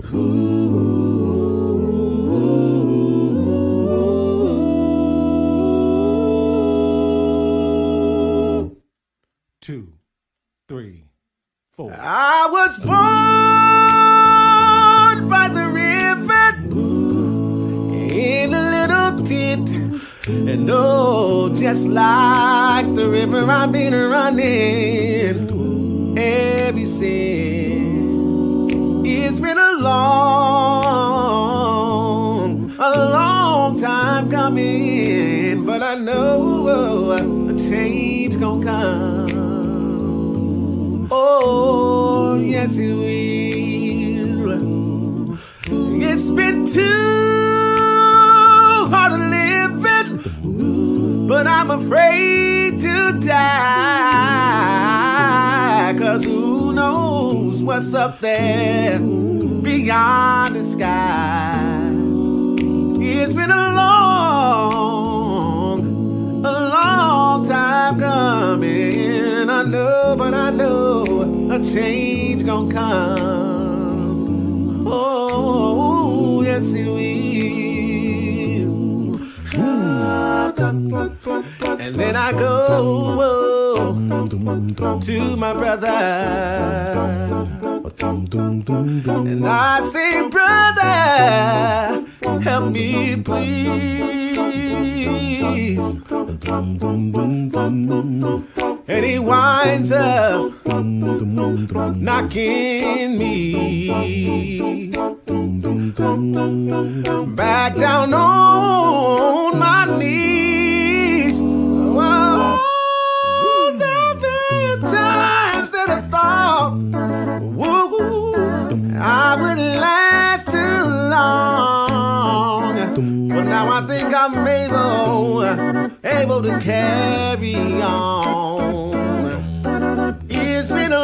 Two, three, four. I was born by the river in a little tent, and oh, just like the river I've been running ever since. It's been a long time coming, but I know a change gonna come. Oh, yes it will. It's been too hard to live it, but I'm afraid to die, 'cause who knows what's up there beyond the sky. It's been a long time coming. I know, but I know a change gonna come. Oh, yes it will. And then I go to my brother, and I say, brother, help me please. And he winds up knocking me back down on my knees. Whoa, there've been times that I thought, whoa, I would last too long, but now I think I'm able to carry on. It's been a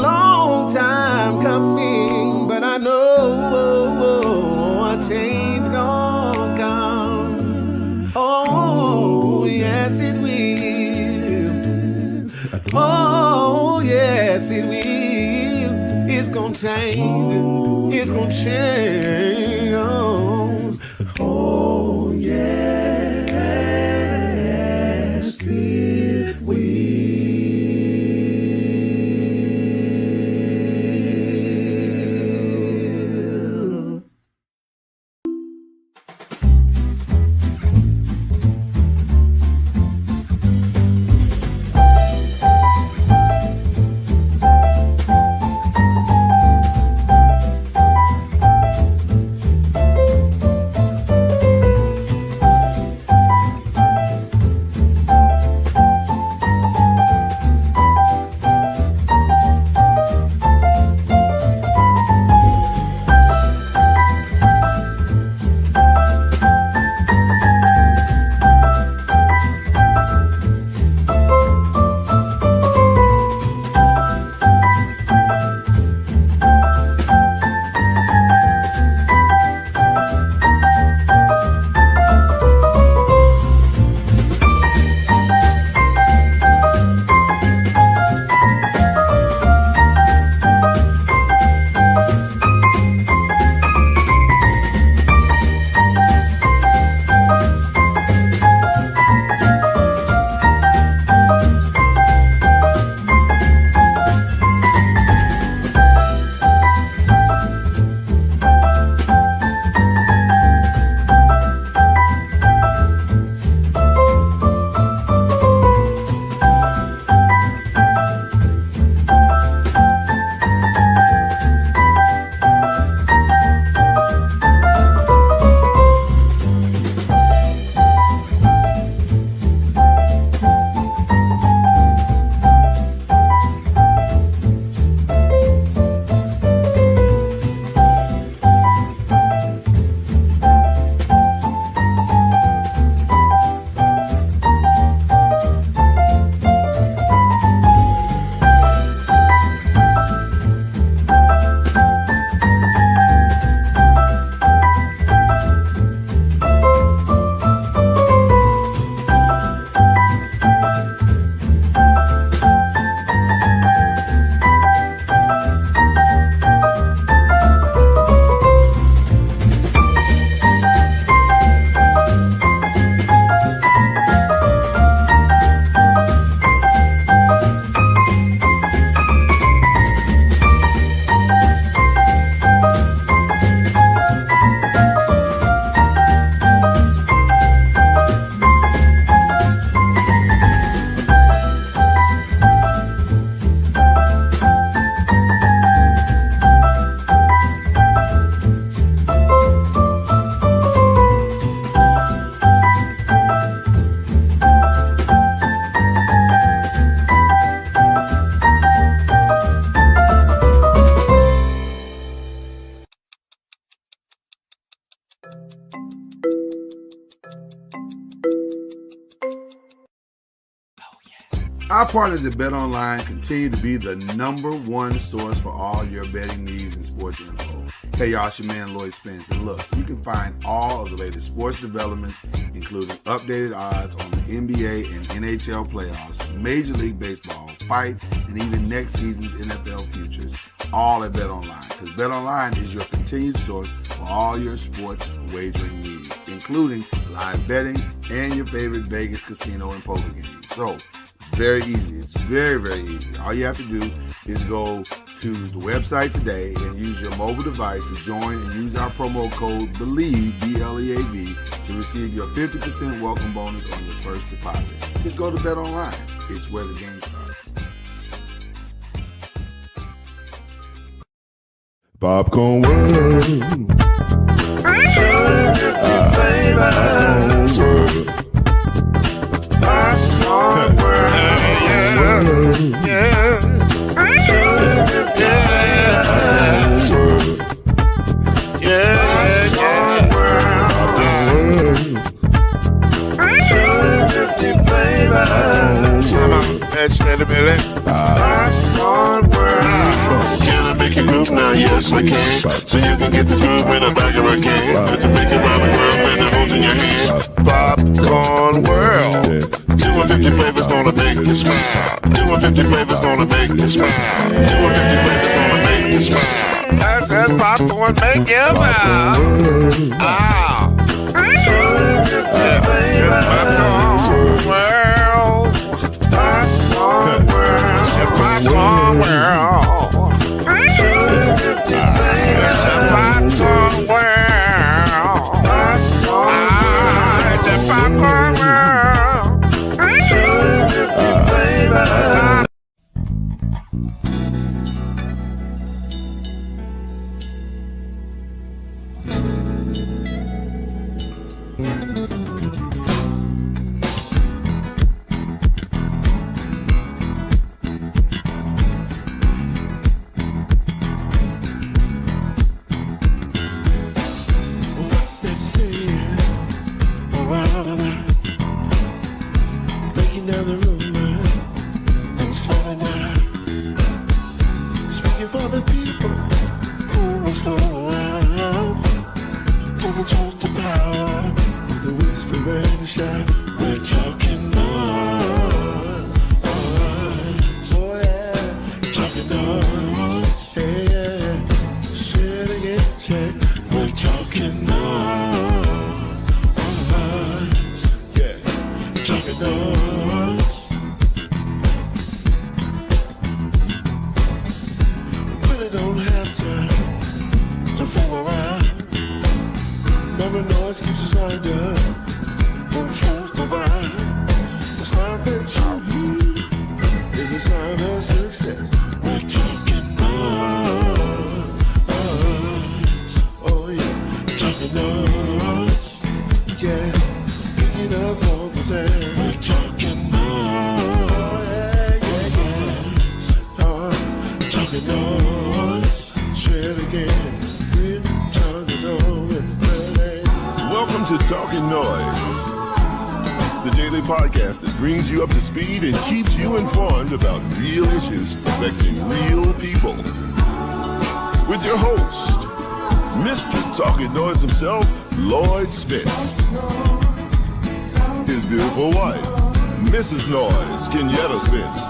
long time coming, but I know a change gonna come. Oh, yes it will. Oh, yes it will. It's gonna change. It's gonna change. Oh, yes it will. Our partners at BetOnline continue to be the #1 source for all your betting needs and sports info. Hey y'all, it's your man Lloyd Spence, and look, you can find all of the latest sports developments, including updated odds on the NBA and NHL playoffs, Major League Baseball, fights, and even next season's NFL futures, all at BetOnline, because BetOnline is your continued source for all your sports wagering needs, including live betting and your favorite Vegas casino and poker games. So, very easy. It's very, very easy. All you have to do is go to the website today and use your mobile device to join and use our promo code BELIEVE, B-L-E-A-V, to receive your 50% welcome bonus on your first deposit. Just go to BetOnline. It's where the game starts. Popcorn World. Popcorn World. Can I make you move now? Yes, I can. So you can get this move in the back of a can. You can make it round the world and the holes in your hand. Popcorn World. 250 flavors gonna make you smile. 250 flavors gonna make you smile. 250 flavors gonna make you smile. I said popcorn make you smile. Ah. Popcorn World. Popcorn World. Popcorn World. It's a popcorn world. It's a popcorn world. Welcome to Talkin NOIZ, the daily podcast that brings you up to speed and keeps you informed about real issues affecting real people. With your host, Mr. Talkin NOIZ himself, Lloyd Spence. His beautiful wife, Mrs. Noise, Kenyatta Spence.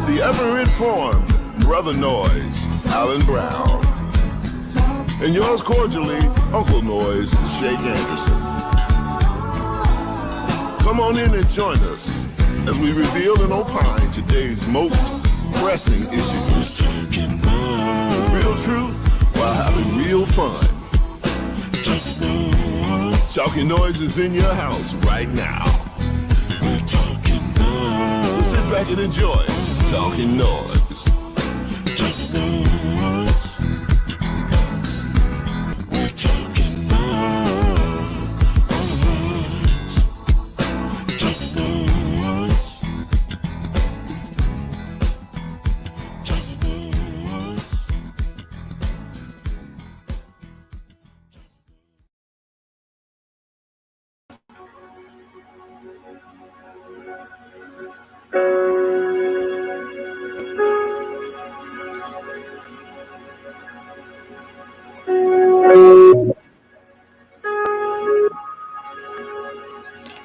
The ever-informed Brother Noise, Alan Brown. And yours cordially, Uncle Noise, Shake Anderson. Come on in and join us as we reveal and opine today's most pressing issues. Real truth while having real fun. Talkin NOIZ is in your house right now. So sit back and enjoy Talkin NOIZ.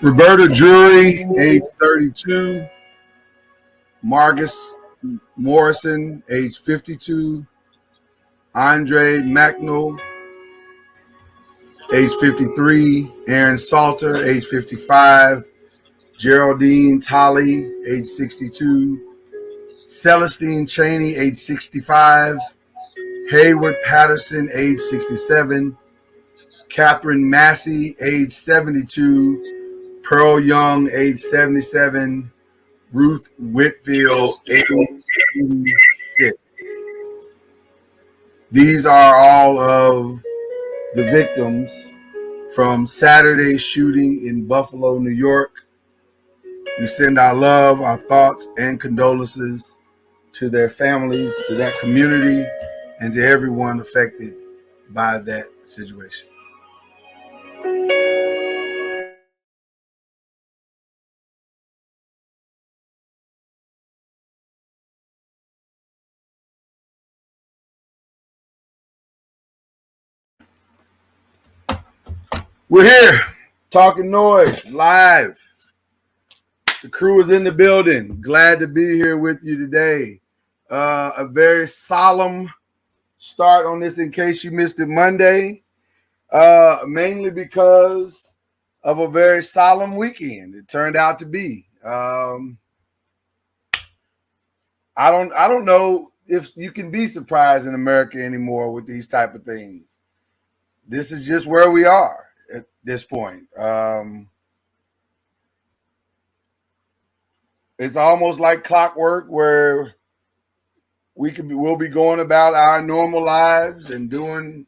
Roberta Drury, age 32. Marcus Morrison, age 52. Andre Macknell, age 53. Aaron Salter, age 55. Geraldine Tolley, age 62. Celestine Cheney, age 65. Hayward Patterson, age 67. Catherine Massey, age 72. Pearl Young, age 77. Ruth Whitfield, age 86. These are all of the victims from Saturday's shooting in Buffalo, New York. We send our love, our thoughts, and condolences to their families, to that community, and to everyone affected by that situation. We're here, Talkin NOIZ, live. The crew is in the building. Glad to be here with you today. A very solemn start on this in case you missed it Monday, mainly because of a very solemn weekend it turned out to be. I don't know if you can be surprised in America anymore with these type of things. This is just where we are at this point. It's almost like clockwork where we'll be going about our normal lives and doing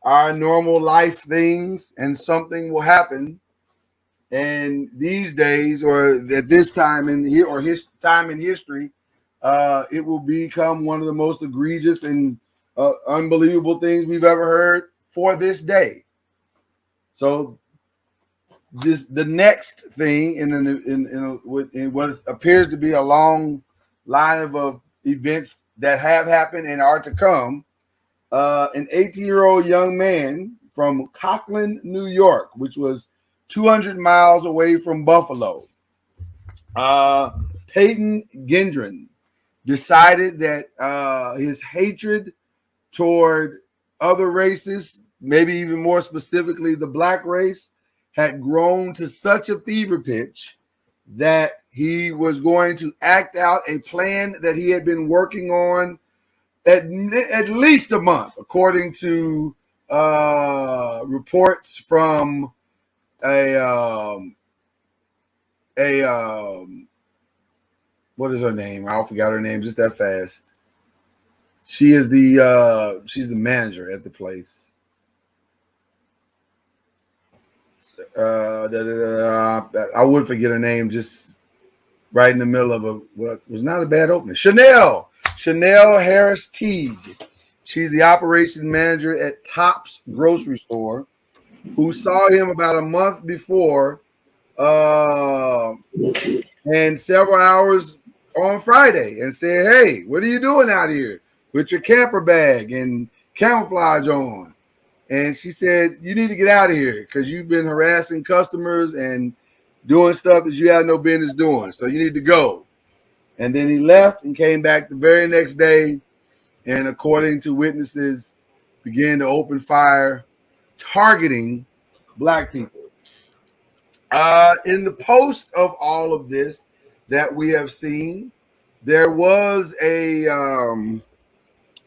our normal life things, and something will happen. And these days, or at this time in here, or his time in history, it will become one of the most egregious and unbelievable things we've ever heard for this day. So the next thing in what appears to be a long line of events that have happened and are to come, an 18-year-old young man from Talkin, New York, which was 200 miles away from Buffalo, Peyton Gendron, decided that his hatred toward other races, maybe even more specifically the black race, had grown to such a fever pitch that he was going to act out a plan that he had been working on at least a month, according to reports from a what is her name? I forgot her name just that fast. She is she's the manager at the place. I would forget her name just right in the middle of what was not a bad opening. Chanel Harris Teague. She's the operations manager at Tops Grocery Store, who saw him about a month before and several hours on Friday and said, "Hey, what are you doing out here with your camper bag and camouflage on?" And she said, "You need to get out of here because you've been harassing customers and doing stuff that you had no business doing. So you need to go." And then he left and came back the very next day, and according to witnesses, began to open fire, targeting black people. In the post of all of this that we have seen, there was I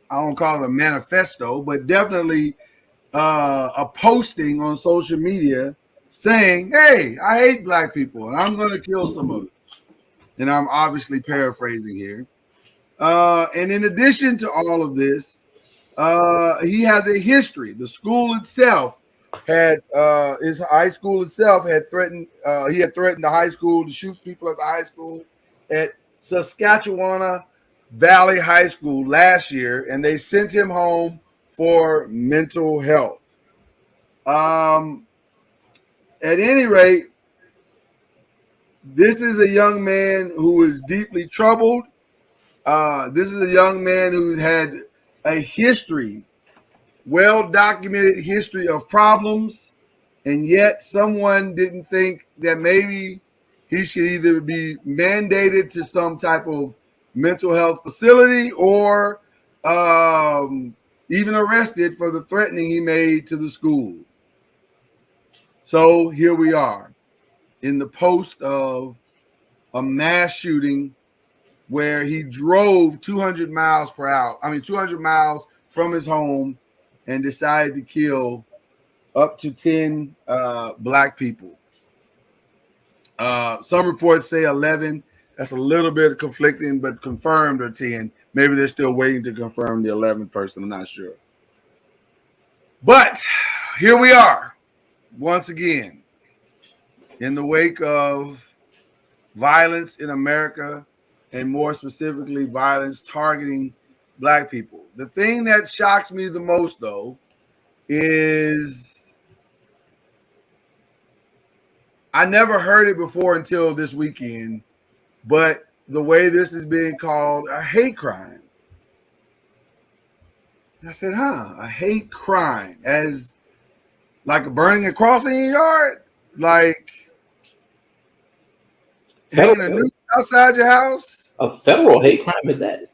don't call it a manifesto, but definitely a posting on social media saying, "Hey, I hate black people and I'm going to kill some of them." And I'm obviously paraphrasing here. And in addition to all of this, he has a history. The school itself his high school itself had threatened. He had threatened the high school to shoot people at the high school at Saskatchewan Valley High School last year, and they sent him home for mental health. At any rate, this is a young man who is deeply troubled. This is a young man who's had a history, well-documented history of problems. and yet someone didn't think that maybe he should either be mandated to some type of mental health facility or even arrested for the threatening he made to the school. So here we are in the post of a mass shooting where he drove 200 miles per hour. 200 miles from his home and decided to kill up to 10 black people. Some reports say 11. That's a little bit conflicting, but confirmed are 10. Maybe they're still waiting to confirm the 11th person. I'm not sure. But here we are once again in the wake of violence in America, and more specifically, violence targeting black people. The thing that shocks me the most, though, is I never heard it before until this weekend, but the way this is being called a hate crime. I said, a hate crime, as like burning a cross in your yard? Like hanging a noose outside your house? A federal hate crime at that.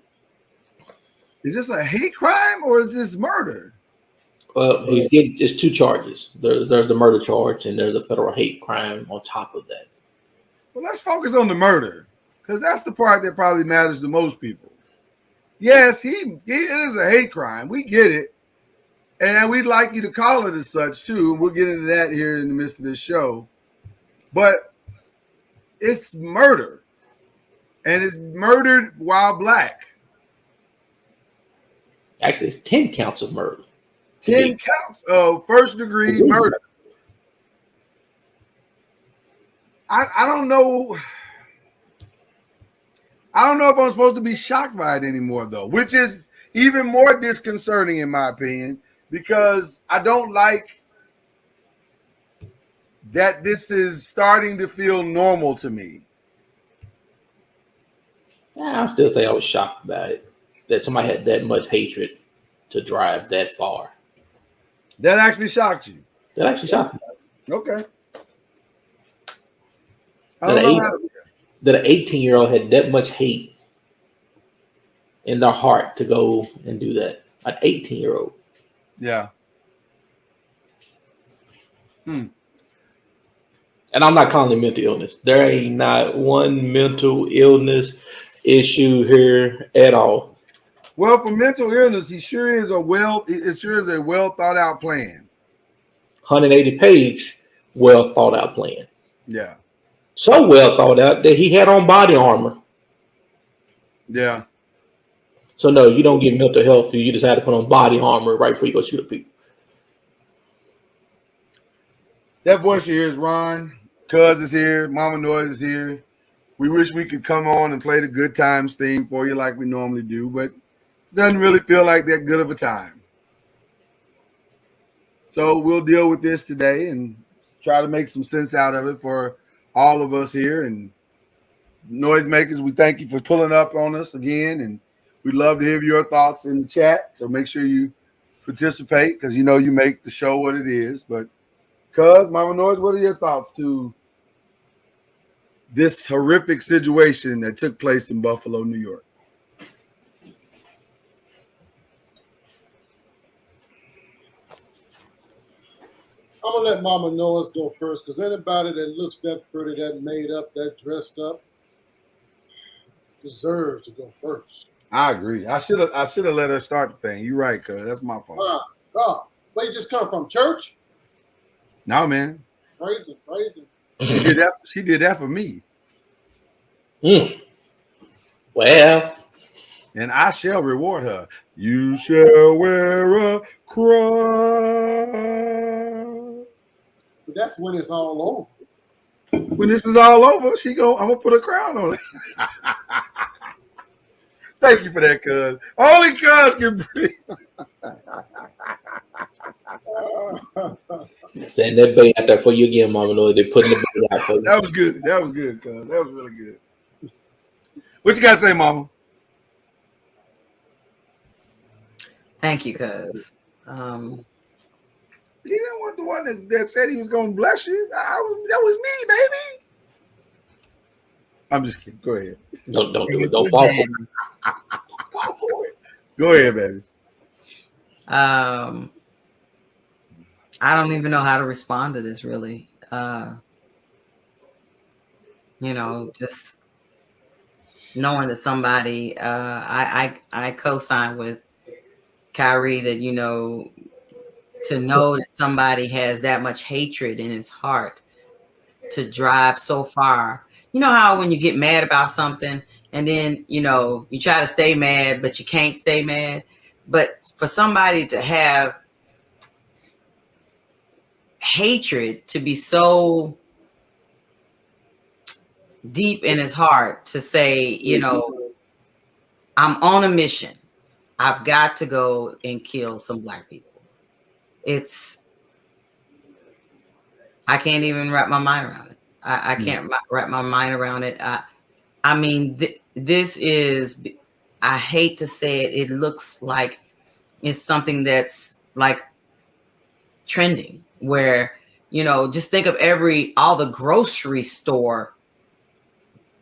Is this a hate crime or is this murder? Well, he's getting just 2 charges. There's the murder charge and there's a federal hate crime on top of that. Well, let's focus on the murder because that's the part that probably matters to most people. Yes, it is a hate crime. We get it. And we'd like you to call it as such, too. We'll get into that here in the midst of this show. But it's murder. And it's murdered while black. Actually, it's 10 counts of murder. 10 counts of first-degree murder. I don't know. I don't know if I'm supposed to be shocked by it anymore, though, which is even more disconcerting, in my opinion, because I don't like that this is starting to feel normal to me. I'll still say I was shocked by it, that somebody had that much hatred to drive that far. That actually shocked you? That actually shocked me. Okay. I don't know how that an 18-year-old had that much hate in their heart to go and do that. An 18-year-old. Yeah. And I'm not calling it mental illness. There ain't not one mental illness issue here at all. Well, for mental illness, it sure is a well thought out plan. 180-page, well thought out plan. Yeah. So well thought out that he had on body armor. Yeah. So no, you don't get mental health. You just had to put on body armor right before you go shoot at people. That voice you hear is Ron. Cuz is here. Mama Noise is here. We wish we could come on and play the good times theme for you like we normally do, but it doesn't really feel like that good of a time. So we'll deal with this today and try to make some sense out of it for all of us here. And noisemakers, we thank you for pulling up on us again, and we'd love to hear your thoughts in the chat. So make sure you participate because you know you make the show what it is. But Cuz, Mama Noise, what are your thoughts to this horrific situation that took place in Buffalo, New York? I'm gonna let Mama Noise go first because anybody that looks that pretty, that made up, that dressed up, deserves to go first. I agree. I should have let her start the thing. You're right, Cuz. That's my fault. Where you just come from? Church? No, man. Praise him, praise him. She did that for me. Well, and I shall reward her. You shall wear a crown. But that's when it's all over. When this is all over, I'm gonna put a crown on it. Thank you for that, Cuz. Only Cuz can breathe. Send that bait out there for you again, Mama Noise. They're putting the bait out for you. That was good. That was good, Cuz. That was really good. What you got to say, Mama? Thank you, Cuz. didn't want the one that said he was going to bless you. That was me, baby. I'm just kidding. Go ahead. Don't do it. Don't fall for it. Fall for it. Go ahead, baby. I don't even know how to respond to this, really. Just knowing that somebody, I co-sign with Kyrie that, to know that somebody has that much hatred in his heart to drive so far. You know how when you get mad about something and then, you try to stay mad, but you can't stay mad. But for somebody to have hatred, to be so deep in his heart, to say, I'm on a mission. I've got to go and kill some Black people. I can't even wrap my mind around it. I can't wrap my mind around it. This is, I hate to say it, it looks like it's something that's like trending where, just think of all the grocery store.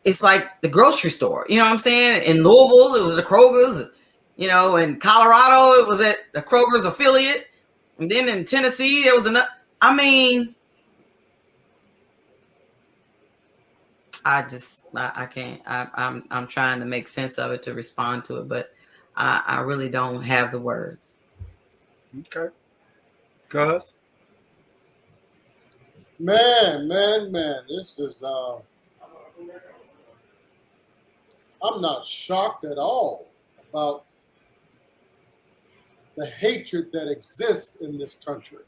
It's like the grocery store, you know what I'm saying? In Louisville, it was the Kroger's, in Colorado, it was at the Kroger's affiliate. And then in Tennessee, there was another. I can't. I'm trying to make sense of it to respond to it, but I really don't have the words. Okay. Cuz? Man, this is I'm not shocked at all about the hatred that exists in this country.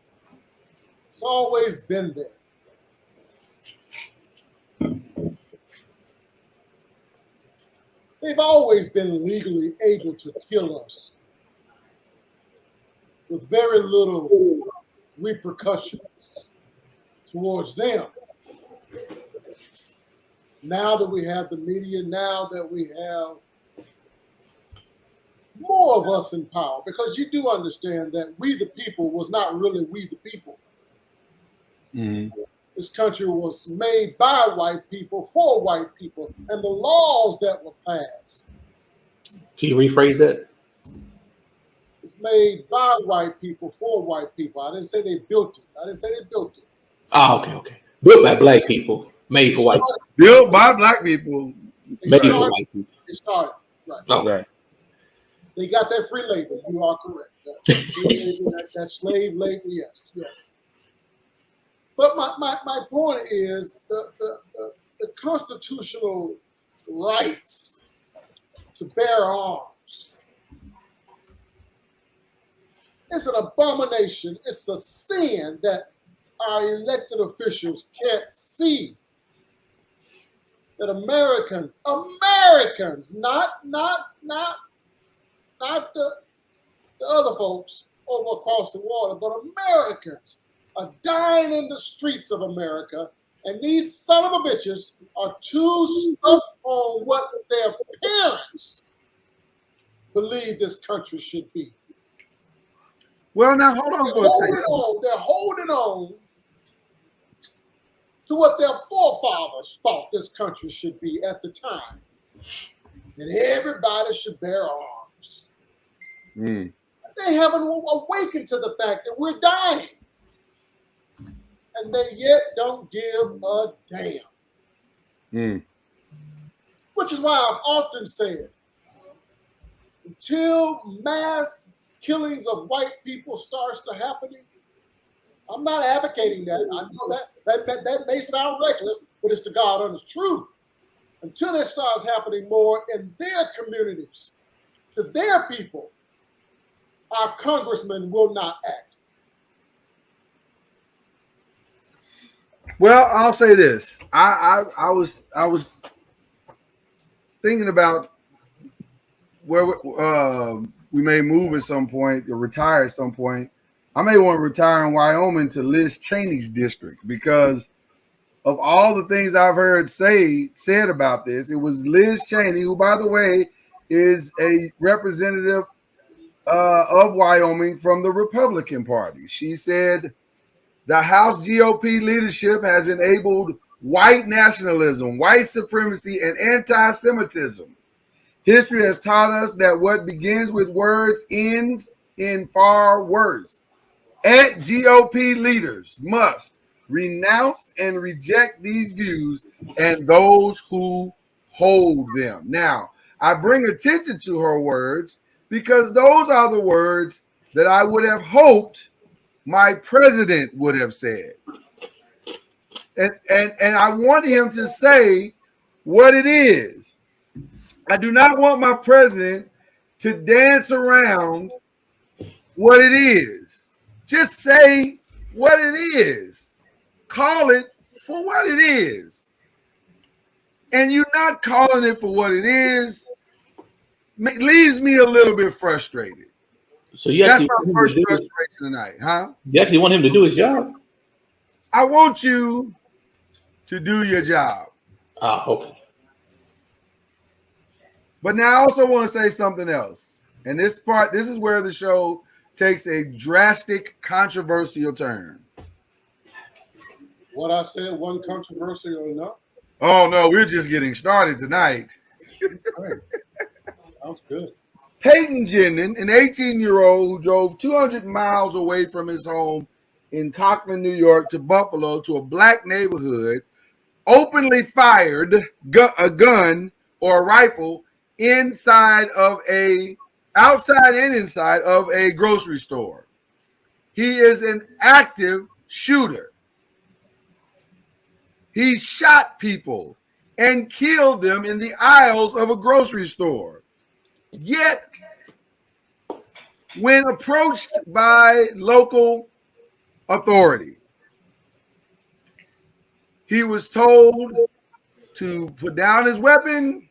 It's always been there. They've always been legally able to kill us with very little repercussions towards them. Now that we have the media, now that we have more of us in power, because you do understand that we the people was not really we the people. Mm-hmm. This country was made by white people for white people, and the laws that were passed. Can you rephrase that? It's made by white people for white people. I didn't say they built it. Oh, okay. Built by Black people, made for white people. Built by Black people, made for white people. It started, right. Okay. They got that free labor. You are correct. That slave labor, yes. But my point is the constitutional rights to bear arms. It's an abomination. It's a sin that our elected officials can't see. That Americans, not the other folks over across the water, but Americans are dying in the streets of America, and these son of a bitches are too stuck on what their parents believe this country should be. Well, now hold on for a second. They're holding on to what their forefathers thought this country should be at the time. That everybody should bear arms. Mm. They haven't awakened to the fact that we're dying. And they yet don't give a damn. Mm. Which is why I've often said, until mass killings of white people starts to happening, I'm not advocating that. I know that may sound reckless, but it's the God honest truth. Until it starts happening more in their communities, to their people, our congressmen will not act. Well, I'll say this. I was thinking about where we may move at some point or retire at some point. I may want to retire in Wyoming to Liz Cheney's district because of all the things I've heard said about this. It was Liz Cheney, who, by the way, is a representative of Wyoming from the Republican Party. She said The House GOP leadership has enabled white nationalism, white supremacy, and anti-Semitism. History has taught us that what begins with words ends in far worse. GOP leaders must renounce and reject these views and those who hold them. Now, I bring attention to her words because those are the words that I would have hoped my president would have said. And I want him to say what it is. I do not want my president to dance around what it is. Just say what it is. Call it for what it is. And you're not calling it for what it is. Leaves me a little bit frustrated. So that's my first frustration tonight, huh? You actually want him to do his job? I want you to do your job. Okay. But now I also want to say something else. And this is where the show takes a drastic, controversial turn. What I said wasn't controversial enough. Oh, no, we're just getting started tonight. Right. Sounds good. Peyton Jennings, an 18-year-old who drove 200 miles away from his home in Conklin, New York, to Buffalo to a black neighborhood, openly fired a gun or a rifle outside and inside of a grocery store. He is an active shooter. He shot people and killed them in the aisles of a grocery store. Yet, when approached by local authority, he was told to put down his weapon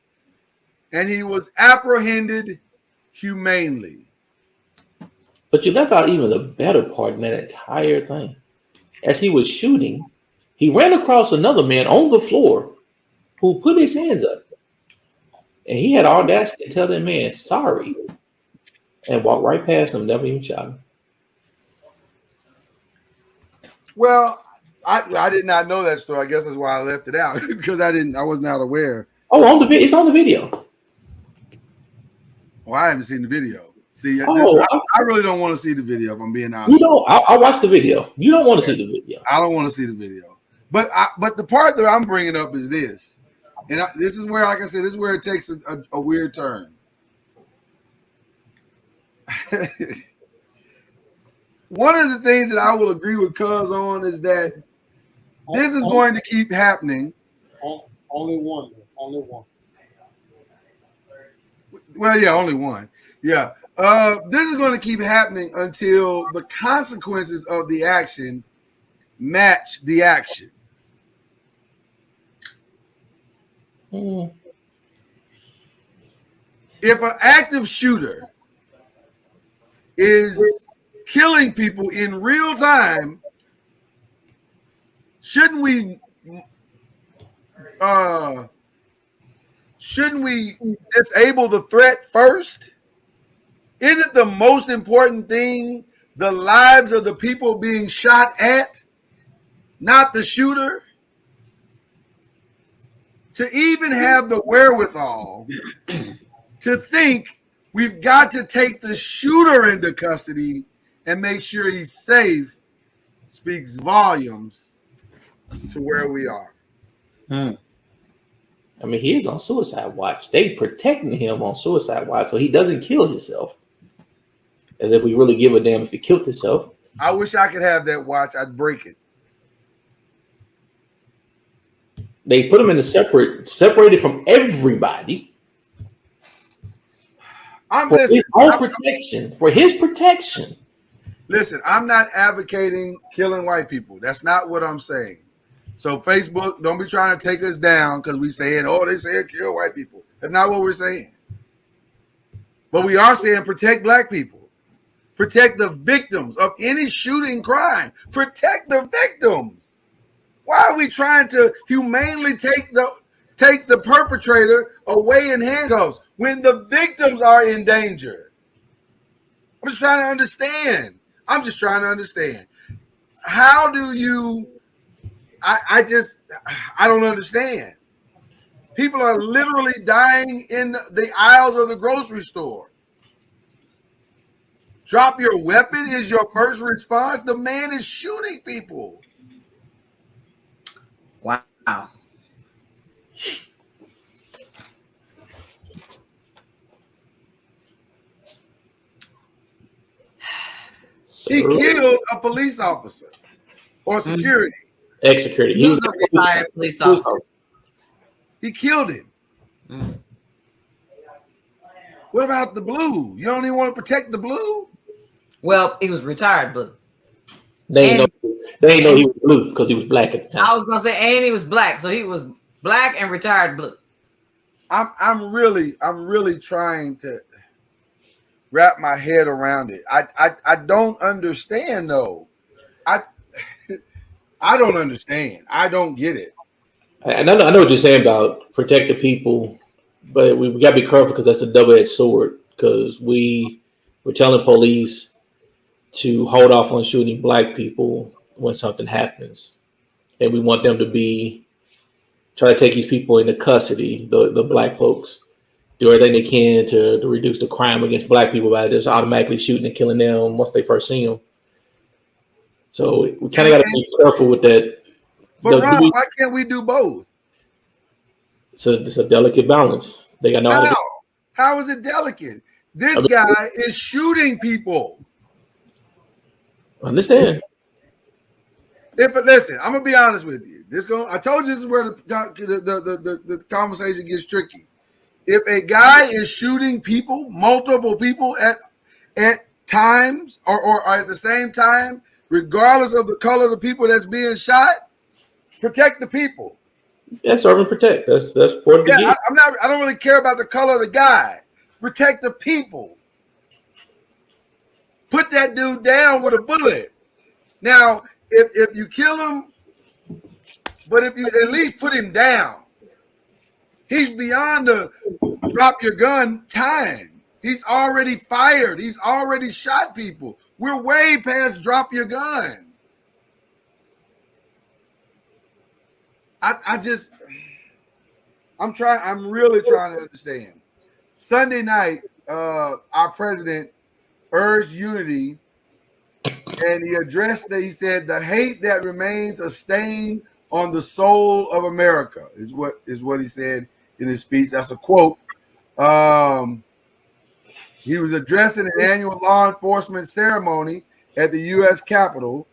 and he was apprehended humanely. But you left out even the better part in that entire thing. As he was shooting, he ran across another man on the floor who put his hands up. And he had audacity to tell that man sorry and walked right past him, never even shot him. Well, I did not know that story. I guess that's why I left it out because I was not aware. Oh, it's on the video. Well, I haven't seen the video. See, I really don't want to see the video if I'm being honest. I watched the video. You don't want to see the video. I don't want to see the video. But the part that I'm bringing up is this. And this is where, like I said, this is where it takes a weird turn. One of the things that I will agree with Cuz on is that this is going to keep happening. Only one. Well, yeah, only one. Yeah. This is going to keep happening until the consequences of the action match the action. If an active shooter is killing people in real time, shouldn't we disable the threat first? Isn't the most important thing the lives of the people being shot at, not the shooter? To even have the wherewithal to think we've got to take the shooter into custody and make sure he's safe speaks volumes to where we are. I mean, he is on suicide watch. They protecting him on suicide watch so he doesn't kill himself. As if we really give a damn if he killed himself. I wish I could have that watch. I'd break it. They put him in a separated from everybody. For his protection. Listen, I'm not advocating killing white people. That's not what I'm saying. So Facebook, don't be trying to take us down because we saying, they say kill white people. That's not what we're saying. But we are saying protect black people. Protect the victims of any shooting crime. Protect the victims. Why are we trying to humanely take the perpetrator away in handcuffs when the victims are in danger? I'm just trying to understand. how do you? I don't understand. People are literally dying in the aisles of the grocery store. Drop your weapon is your first response. The man is shooting people. Wow. He killed a police officer or security. Ex-security. He was a retired police officer. He killed him. What about the blue? You don't even want to protect the blue? Well, he was retired blue. They ain't know he was blue because he was black at the time. I was gonna say, and he was black, so he was black and retired blue. I'm really trying to wrap my head around it. I don't understand though. I don't understand. I don't get it. And I know what you're saying about protect the people, but we got to be careful because that's a double-edged sword. Because we're telling police to hold off on shooting black people when something happens, and we want them to try to take these people into custody, the black folks, do everything they can to reduce the crime against black people by just automatically shooting and killing them once they first see them. So we kind of got to be careful with that. But Ron, why can't we do both? It's a delicate balance. They got no idea. How is it delicate? This guy is shooting people. Understand? Listen, I'm gonna be honest with you. I told you this is where the conversation gets tricky. If a guy is shooting people, multiple people at times or at the same time, regardless of the color of the people that's being shot, protect the people. Yeah, serve and protect. That's part of the game. I don't really care about the color of the guy. Protect the people. Put that dude down with a bullet. Now, if you kill him, but if you at least put him down, he's beyond the drop your gun time. He's already fired. He's already shot people. We're way past drop your gun. I'm really trying to understand. Sunday night, our president urged unity, and he said the hate that remains a stain on the soul of America is what he said in his speech. That's a quote. He was addressing an annual law enforcement ceremony at the U.S. Capitol.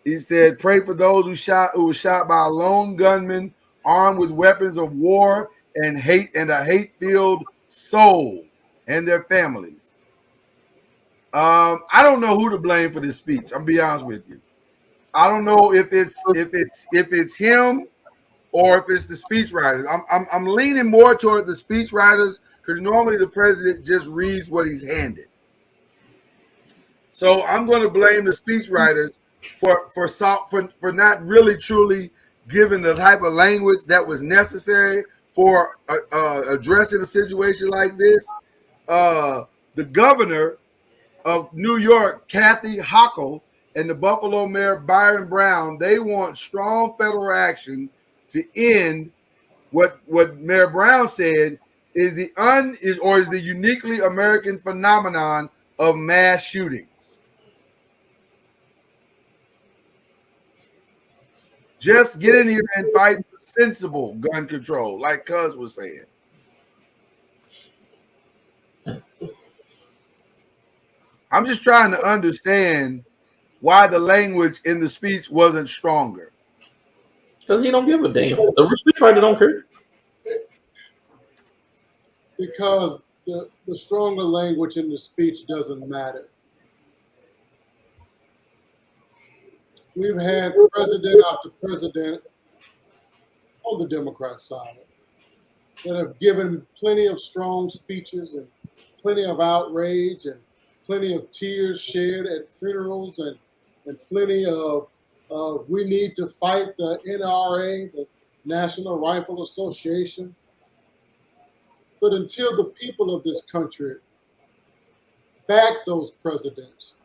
He said, "Pray for those who were shot by a lone gunman armed with weapons of war and a hate-filled soul and their families." I don't know who to blame for this speech. I'm gonna be honest with you. I don't know if it's him or if it's the speechwriters. I'm leaning more toward the speechwriters because normally the president just reads what he's handed. So I'm going to blame the speechwriters for not really truly giving the type of language that was necessary for addressing a situation like this. The governor of New York, Kathy Hochul, and the Buffalo mayor, Byron Brown, they want strong federal action to end what Mayor Brown said is the uniquely American phenomenon of mass shootings. Just get in here and fight for sensible gun control, like Cuz was saying. I'm just trying to understand why the language in the speech wasn't stronger. Because he don't give a damn. The speechwriter don't care. Because the stronger language in the speech doesn't matter. We've had president after president on the Democrat side that have given plenty of strong speeches and plenty of outrage and plenty of tears shed at funerals and plenty of we need to fight the NRA, the National Rifle Association. But until the people of this country back those presidents,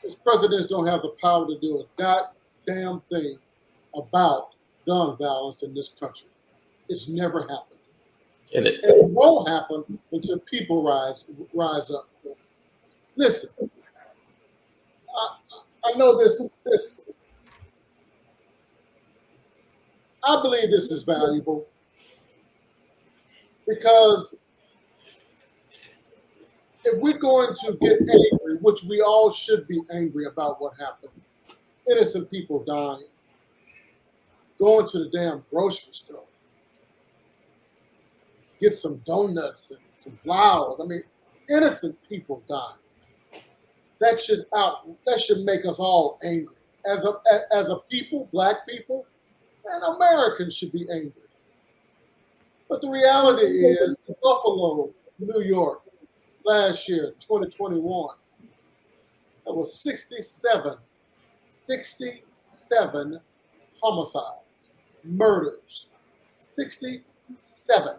These presidents don't have the power to do a goddamn thing about gun violence in this country. It's never happened. And And it won't happen until people rise up. Listen, I know this. I believe this is valuable because if we're going to get angry, which we all should be angry about what happened, innocent people dying, going to the damn grocery store, get some donuts and some flowers. I mean, innocent people dying. That should make us all angry. As a people, black people, and Americans should be angry. But the reality is, in Buffalo, New York, last year, 2021, there was 67 homicides, murders, 67.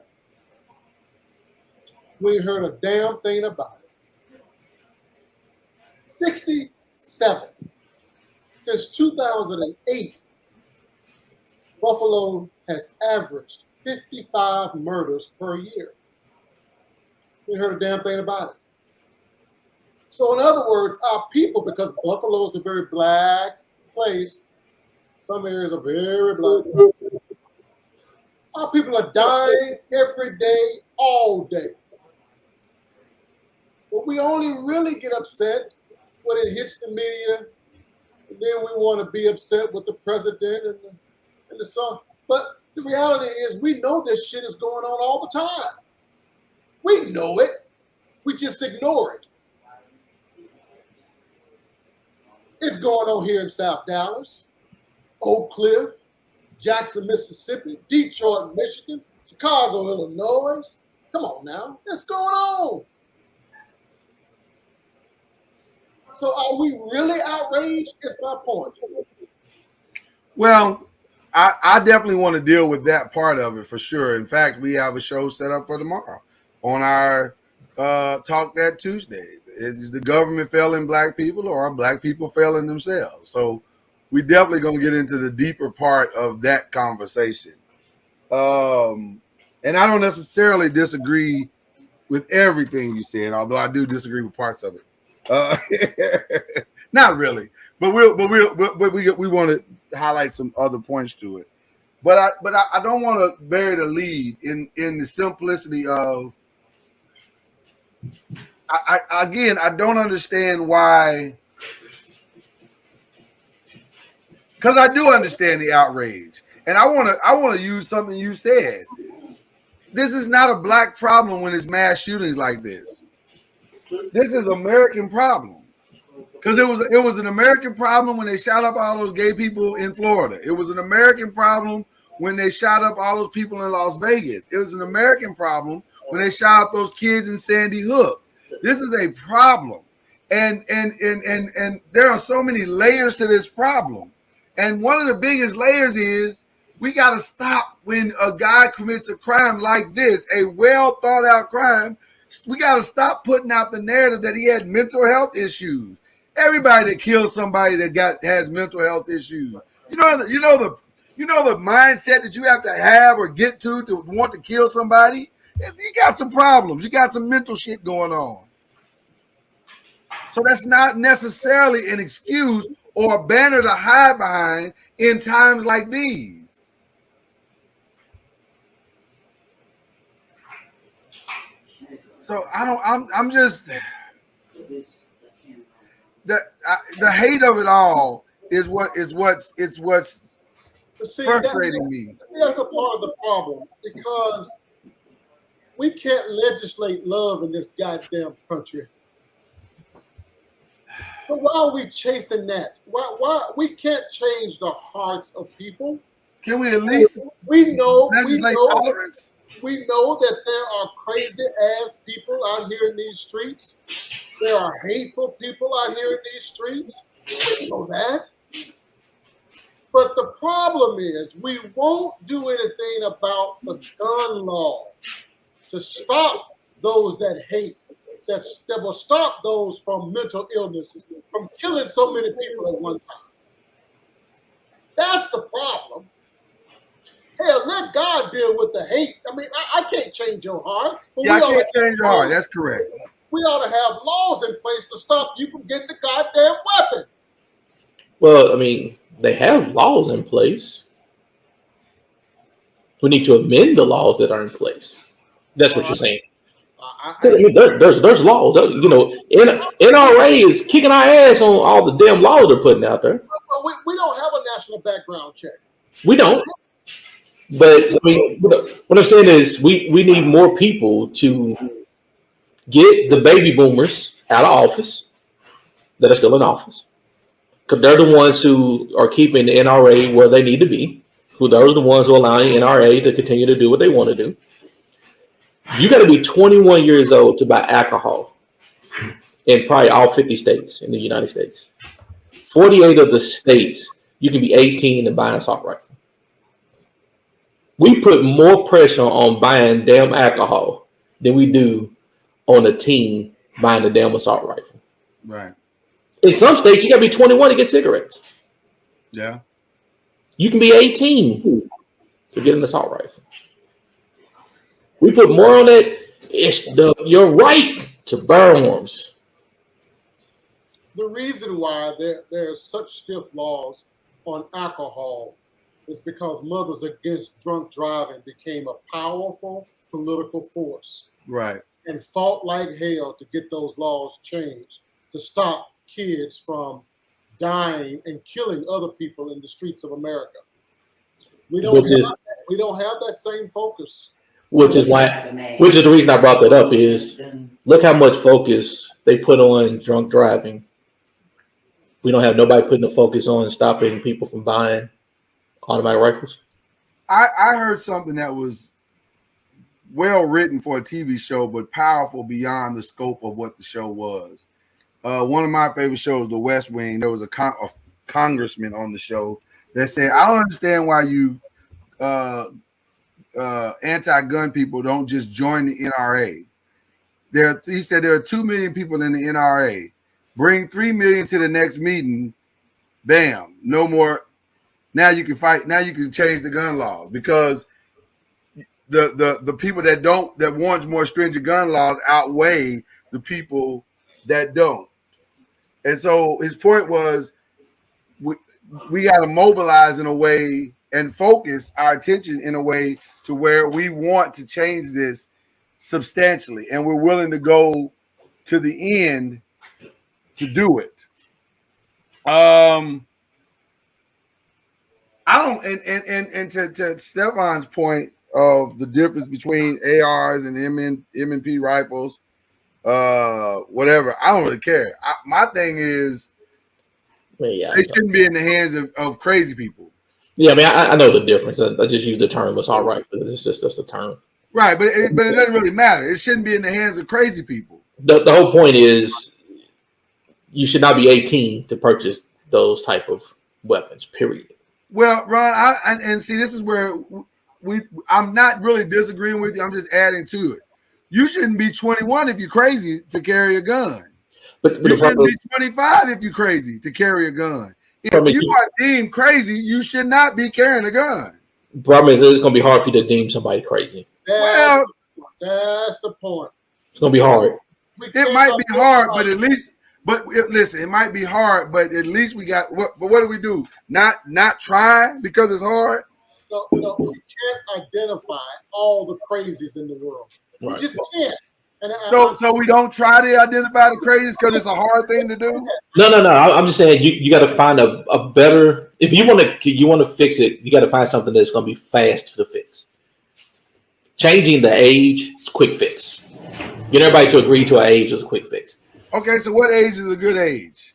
We ain't heard a damn thing about it. 67. Since 2008, Buffalo has averaged 55 murders per year. We heard a damn thing about it. So in other words, our people, because Buffalo is a very black place, some areas are very black, our people are dying every day, all day. But we only really get upset when it hits the media, and then we want to be upset with the president and the son. But the reality is, we know this shit is going on all the time. We know it. We just ignore it. It's going on here in South Dallas, Oak Cliff, Jackson, Mississippi, Detroit, Michigan, Chicago, Illinois. Come on now. It's going on. So are we really outraged? Is my point. Well, I definitely want to deal with that part of it for sure. In fact, we have a show set up for tomorrow on our Talk That Tuesday. Is the government failing black people, or are black people failing themselves? So we definitely going to get into the deeper part of that conversation. And I don't necessarily disagree with everything you said, although I do disagree with parts of it. Not really, but we want to highlight some other points to it. But I don't want to bury the lead in the simplicity of. I don't understand why. Because I do understand the outrage, and I want to use something you said. This is not a black problem when it's mass shootings like this. This is an American problem. Because it was an American problem when they shot up all those gay people in Florida. It was an American problem when they shot up all those people in Las Vegas. It was an American problem when they shot up those kids in Sandy Hook. This is a problem. And there are so many layers to this problem. And one of the biggest layers is we got to stop when a guy commits a crime like this, a well thought out crime. We got to stop putting out the narrative that he had mental health issues. Everybody that kills somebody that has mental health issues, you know the mindset that you have to have or get to want to kill somebody. You got some problems. You got some mental shit going on. So that's not necessarily an excuse or a banner to hide behind in times like these. So I'm just the hate of it all is what's frustrating me. That's a part of the problem, because we can't legislate love in this goddamn country. But why are we chasing that? Why we can't change the hearts of people? Can we at least legislate tolerance? We know that there are crazy ass people out here in these streets. There are hateful people out here in these streets. We know that. But the problem is we won't do anything about the gun law to stop those that hate that will stop those from mental illnesses, from killing so many people at one time. That's the problem. Hell, let God deal with the hate. I mean, I can't change your heart. But Yeah, I can't change your heart. That's correct. We ought to have laws in place to stop you from getting the goddamn weapon. Well, I mean, they have laws in place. We need to amend the laws that are in place. That's what you're saying. I mean, there's laws. You know, NRA is kicking our ass on all the damn laws they're putting out there. We don't have a national background check. We don't. But I mean, what I'm saying is we need more people to get the baby boomers out of office that are still in office. Because they're the ones who are keeping the NRA where they need to be. Those are the ones who are allowing NRA to continue to do what they want to do. You got to be 21 years old to buy alcohol in probably all 50 states in the United States. 48 of the states, you can be 18 and buy an assault rifle. We put more pressure on buying damn alcohol than we do on a teen buying a damn assault rifle. Right. In some states, you got to be 21 to get cigarettes. Yeah. You can be 18 to get an assault rifle. We put more on it. It's your right to bear arms. The reason why there are such stiff laws on alcohol is because Mothers Against Drunk Driving became a powerful political force. Right. And fought like hell to get those laws changed to stop kids from dying and killing other people in the streets of America. We don't have that same focus. Which is the reason I brought that up is look how much focus they put on drunk driving. We don't have nobody putting the focus on stopping people from buying automatic rifles. I heard something that was well written for a TV show, but powerful beyond the scope of what the show was. One of my favorite shows, The West Wing, there was a congressman on the show that said, I don't understand why you anti-gun people don't just join the NRA. He said there are 2 million people in the NRA. Bring 3 million to the next meeting. Bam, no more. Now you can fight. Now you can change the gun laws because the people that want more stringent gun laws outweigh the people that don't. And so his point was we got to mobilize in a way and focus our attention in a way to where we want to change this substantially, and we're willing to go to the end to do it. To Stefan's point of the difference between ARs and M&P rifles, whatever, I don't really care. My thing is, they shouldn't be in the hands of crazy people. Yeah, I mean, I know the difference. I just use the term assault rifle. It's just a term. Right, but it doesn't really matter. It shouldn't be in the hands of crazy people. The whole point is you should not be 18 to purchase those type of weapons, period. Well, Ron, and see, this is where I'm not really disagreeing with you. I'm just adding to it. You shouldn't be 21 if you're crazy to carry a gun. But you shouldn't be 25 if you're crazy to carry a gun. If you are deemed crazy, you should not be carrying a gun. The problem is it's going to be hard for you to deem somebody crazy. That's the point. It's going to be hard. It might be hard, but at least, listen, it might be hard, but at least we got, but what do we do? Not try because it's hard? No, we can't identify all the crazies in the world. Right. We just can't. So we don't try to identify the crazies because it's a hard thing to do? No. I'm just saying you got to find a better, if you want to fix it, you got to find something that's going to be fast to fix. Changing the age is a quick fix. Get everybody to agree to an age is a quick fix. Okay, so what age is a good age?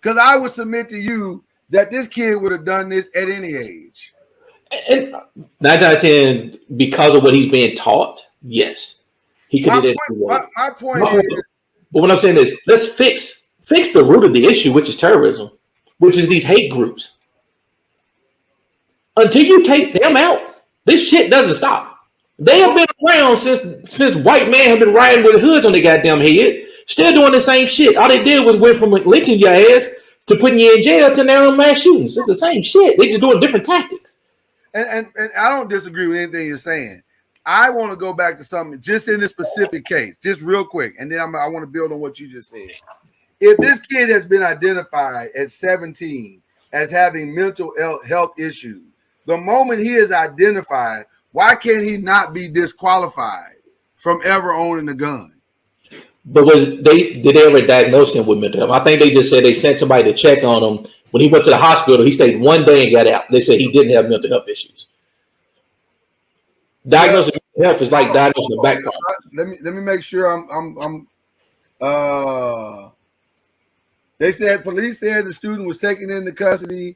Because I would submit to you that this kid would have done this at any age. And 9 out of 10, because of what he's being taught, yes. He could do that. My point is, but what I'm saying is, let's fix the root of the issue, which is terrorism, which is these hate groups. Until you take them out, this shit doesn't stop. They have been around since white men have been riding with hoods on their goddamn head, still doing the same shit. All they did was went from lynching your ass to putting you in jail to now mass shootings. It's the same shit. They just doing different tactics. And I don't disagree with anything you're saying. I want to go back to something just in this specific case, just real quick, and then I want to build on what you just said. If this kid has been identified at 17 as having mental health issues, the moment he is identified, why can't he not be disqualified from ever owning a gun? But did they ever diagnose him with mental health? I think they just said they sent somebody to check on him. When he went to the hospital, he stayed one day and got out. They said he didn't have mental health issues. Diagnosing mental health is like diagnosing a back problem. Let me make sure they said police said the student was taken into custody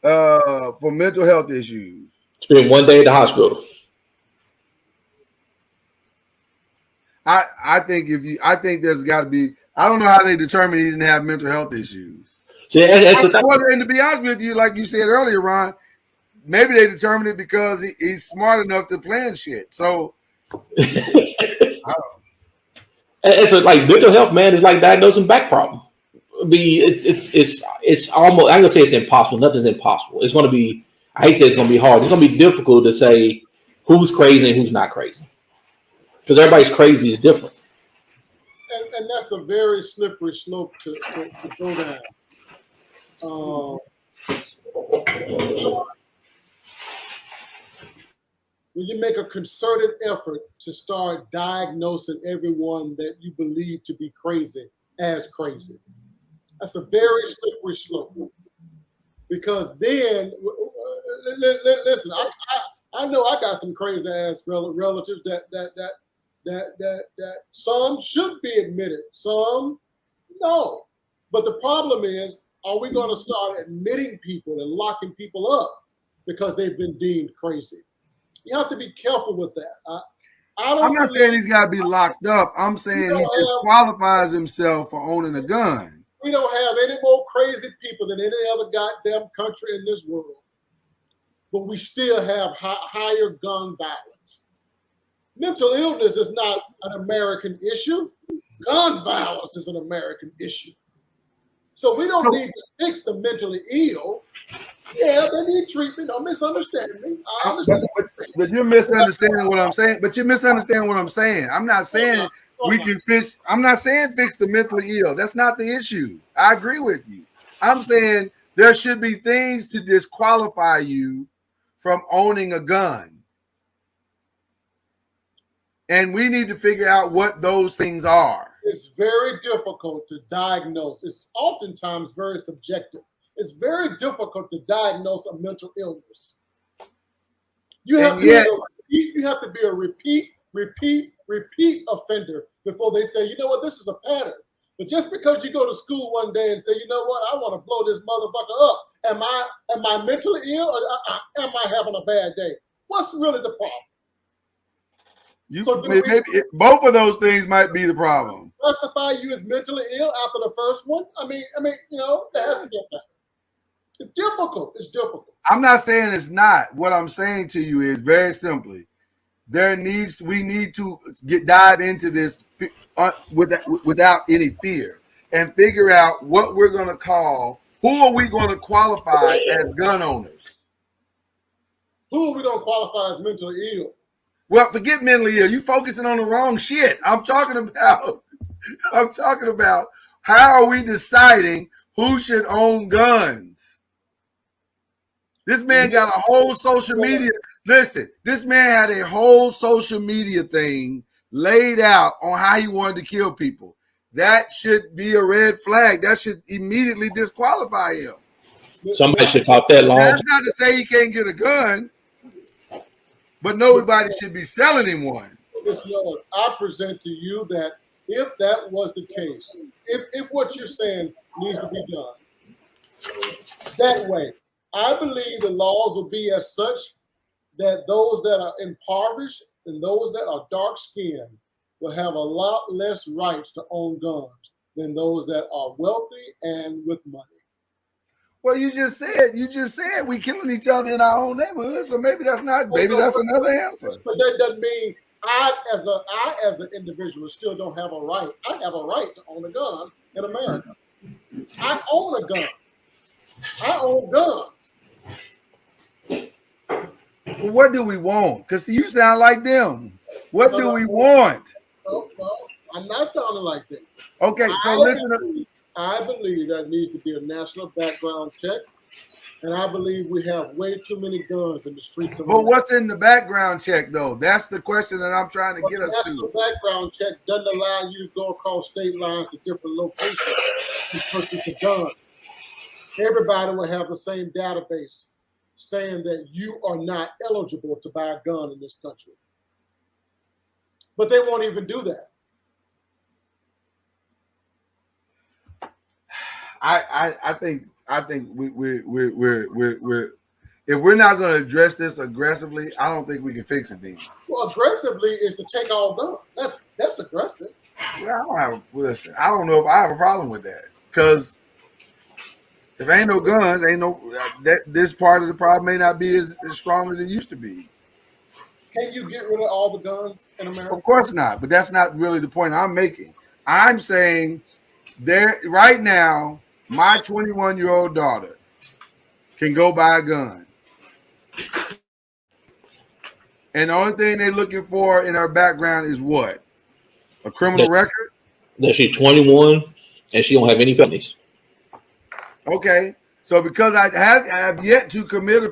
for mental health issues. Spent one day at the hospital. I think there's got to be. I don't know how they determined he didn't have mental health issues. See, that's the thing. And to be honest with you, like you said earlier, Ron, maybe they determined it because he's smart enough to plan shit. So it's like mental health, man. Is like diagnosing back problem. It's almost. I'm gonna say it's impossible. Nothing's impossible. It's gonna be. I hate to say it's gonna be hard. It's gonna be difficult to say who's crazy and who's not crazy, because everybody's crazy is different. And that's a very slippery slope to go down. When you make a concerted effort to start diagnosing everyone that you believe to be crazy as crazy, that's a very slippery slope. Because then, listen, I know I got some crazy ass relatives that some should be admitted, some no. But the problem is, are we going to start admitting people and locking people up because they've been deemed crazy? You have to be careful with that. I'm not saying he's got to be locked up. I'm saying he disqualifies himself for owning a gun. We don't have any more crazy people than any other goddamn country in this world. But we still have higher gun violence. Mental illness is not an American issue. Gun violence is an American issue. So we don't need to fix the mentally ill. Yeah, they need treatment. Don't misunderstand me. I understand. But you're misunderstanding what I'm saying. I'm not saying we can fix. I'm not saying fix the mentally ill. That's not the issue. I agree with you. I'm saying there should be things to disqualify you from owning a gun. And we need to figure out what those things are. It's very difficult to diagnose. It's oftentimes very subjective. It's very difficult to diagnose a mental illness. You have to be a repeat offender before they say, you know what, this is a pattern. But just because you go to school one day and say, you know what, I want to blow this motherfucker up, am I mentally ill or am I having a bad day? What's really the problem? Maybe both of those things might be the problem. Classify you as mentally ill after the first one? I mean, that has to get better. It's difficult. It's difficult. I'm not saying it's not. What I'm saying to you is very simply, we need to dive into this without any fear and figure out what we're going to call. Who are we going to qualify as gun owners? Who are we going to qualify as mentally ill? Well, forget mentally ill. You're focusing on the wrong shit. I'm talking about how are we deciding who should own guns? This man got a whole social media. Listen, this man had a whole social media thing laid out on how he wanted to kill people. That should be a red flag. That should immediately disqualify him. Somebody should talk that long. That's not to say he can't get a gun, but nobody should be selling him one. I present to you that if that was the case, if what you're saying needs to be done that way, I believe the laws will be as such that those that are impoverished and those that are dark-skinned will have a lot less rights to own guns than those that are wealthy and with money. Well, you just said we killing each other in our own neighborhood. So maybe that's not. Maybe that's another answer. But that doesn't mean I, as an individual, still don't have a right. I have a right to own a gun in America. I own a gun. I own guns. Well, what do we want? Because you sound like them. What do we want? No, I'm not sounding like that. Okay, so listen. I believe that needs to be a national background check, and I believe we have way too many guns in the streets of But America. what's in the background check, though? That's the question that I'm trying to get us National to. background check doesn't allow you to go across state lines to different locations to purchase a gun. Everybody will have the same database saying that you are not eligible to buy a gun in this country. But they won't even do that. I think we're if we're not going to address this aggressively, I don't think we can fix it then. Well, aggressively is to take all guns. That's aggressive. Well, I don't know if I have a problem with that, because if ain't no guns, ain't no this part of the problem may not be as strong as it used to be. Can you get rid of all the guns in America? Of course not, but that's not really the point I'm making. I'm saying there right now, my 21-year-old daughter can go buy a gun. And the only thing they're looking for in her background is what? A criminal record? That she's 21 and she don't have any felonies. Okay. So because I have yet to commit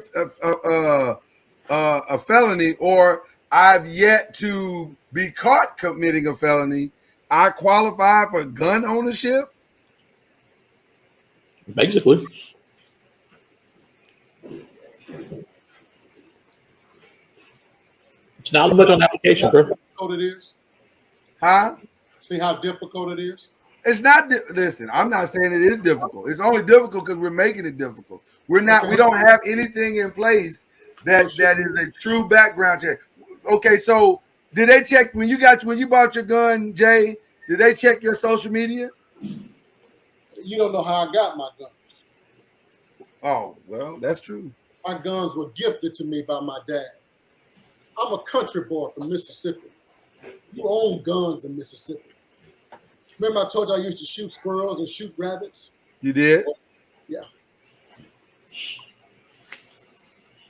a felony, or I've yet to be caught committing a felony, I qualify for gun ownership? Basically. It's not much on the application, bro. How difficult it is? Huh? See how difficult it is? It's not. Listen, I'm not saying it is difficult. It's only difficult because we're making it difficult. We don't have anything in place that is a true background check. Okay, so did they check when you bought your gun, Jay? Did they check your social media? You don't know how I got my guns. Oh, well, that's true. My guns were gifted to me by my dad. I'm a country boy from Mississippi. You own guns in Mississippi. Remember I told you I used to shoot squirrels and shoot rabbits? You did? Yeah.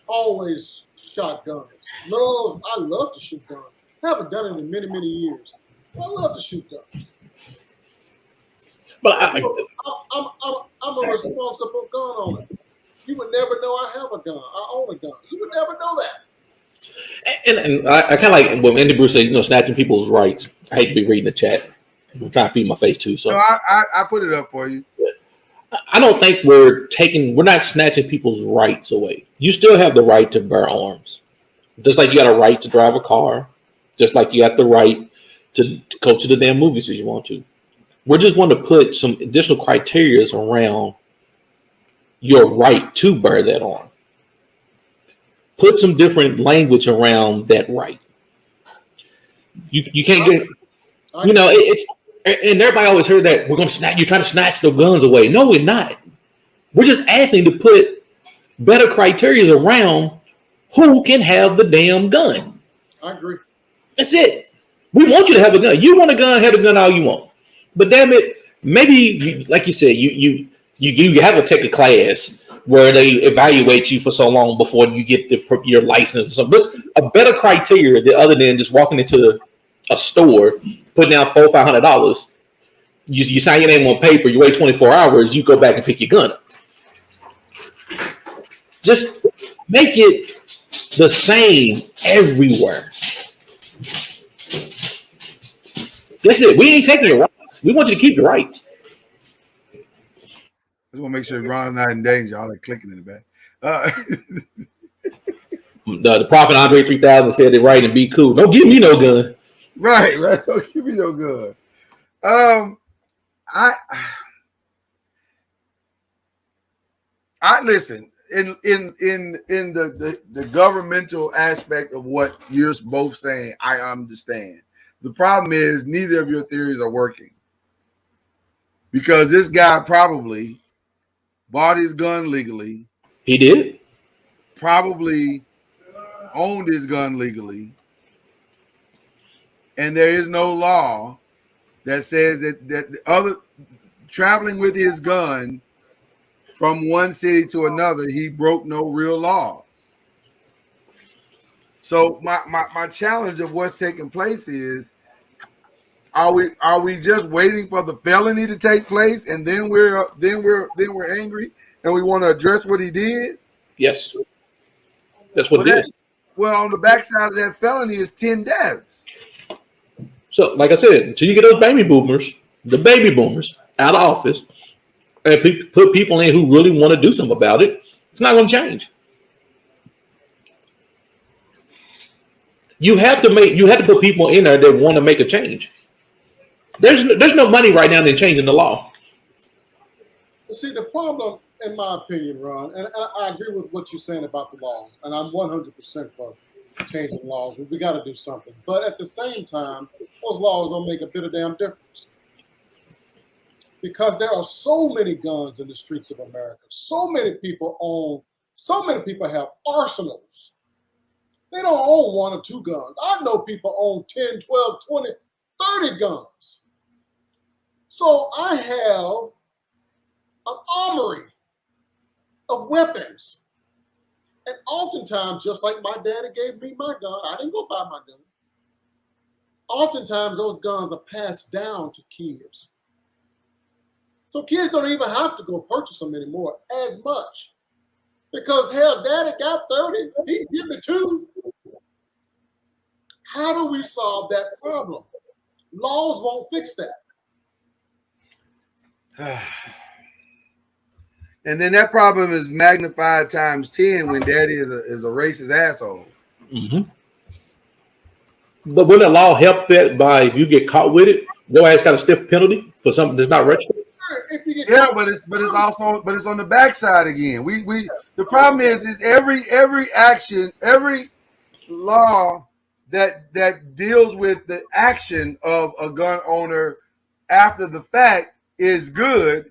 Always shot guns. I love to shoot guns. Haven't done it in many, many years. I love to shoot guns. But I'm a responsible gun owner. You would never know I have a gun. I own a gun. You would never know that. And I kind of like when Andy Bruce said, snatching people's rights. I hate to be reading the chat. I'm trying to feed my face too. So no, I put it up for you. I don't think we're not snatching people's rights away. You still have the right to bear arms. Just like you got a right to drive a car. Just like you got the right to go to the damn movies if you want to. We just want to put some additional criteria around your right to bear that arm. Put some different language around that right. You can't get, it's, and everybody always heard that we're going to snatch, you're trying to snatch the guns away. No, we're not. We're just asking to put better criteria around who can have the damn gun. I agree. That's it. We want you to have a gun. You want a gun, have a gun all you want. But damn it, maybe like you said, you have to take a class where they evaluate you for so long before you get your license. So this a better criteria other than just walking into a store, putting down $400-$500. You sign your name on paper. You wait 24 hours. You go back and pick your gun up. Just make it the same everywhere. That's it. We ain't taking your rights. We want you to keep your rights. I just want to make sure Ron's not in danger. All that clicking in the back. The Prophet Andre 3000 said it right and be cool. Don't give me no gun. Right. Don't give me no gun. I listen in the governmental aspect of what you're both saying. I understand. The problem is neither of your theories are working, because this guy probably bought his gun legally. He did. Probably owned his gun legally. And there is no law that says that the other traveling with his gun from one city to another, he broke no real laws. So my challenge of what's taking place is, are we just waiting for the felony to take place and then we're angry and we want to address what he did? Yes, that's what it is. Well, on the backside of that felony is 10 deaths. So, like I said, until you get those baby boomers out of office and put people in who really want to do something about it, it's not going to change. You have to put people in there that want to make a change. There's no money right now in changing the law. See, the problem, in my opinion, Ron, and I agree with what you're saying about the laws, and I'm 100% for changing laws. We got to do something. But at the same time, those laws don't make a bit of damn difference. Because there are so many guns in the streets of America. So many people have arsenals. They don't own 1 or 2 guns. I know people own 10, 12, 20, 30 guns. So I have an armory of weapons. And oftentimes, just like my daddy gave me my gun, I didn't go buy my gun. Oftentimes, those guns are passed down to kids. So kids don't even have to go purchase them anymore as much. Because, hell, daddy got 30, he can give me 2. How do we solve that problem? Laws won't fix that. And then that problem is magnified times 10 when daddy is a racist asshole. Mm-hmm. But will the law help that by if you get caught with it, your ass got a stiff penalty for something that's not registered? Yeah, but it's on the backside again. The problem is every action, every law that deals with the action of a gun owner after the fact is good,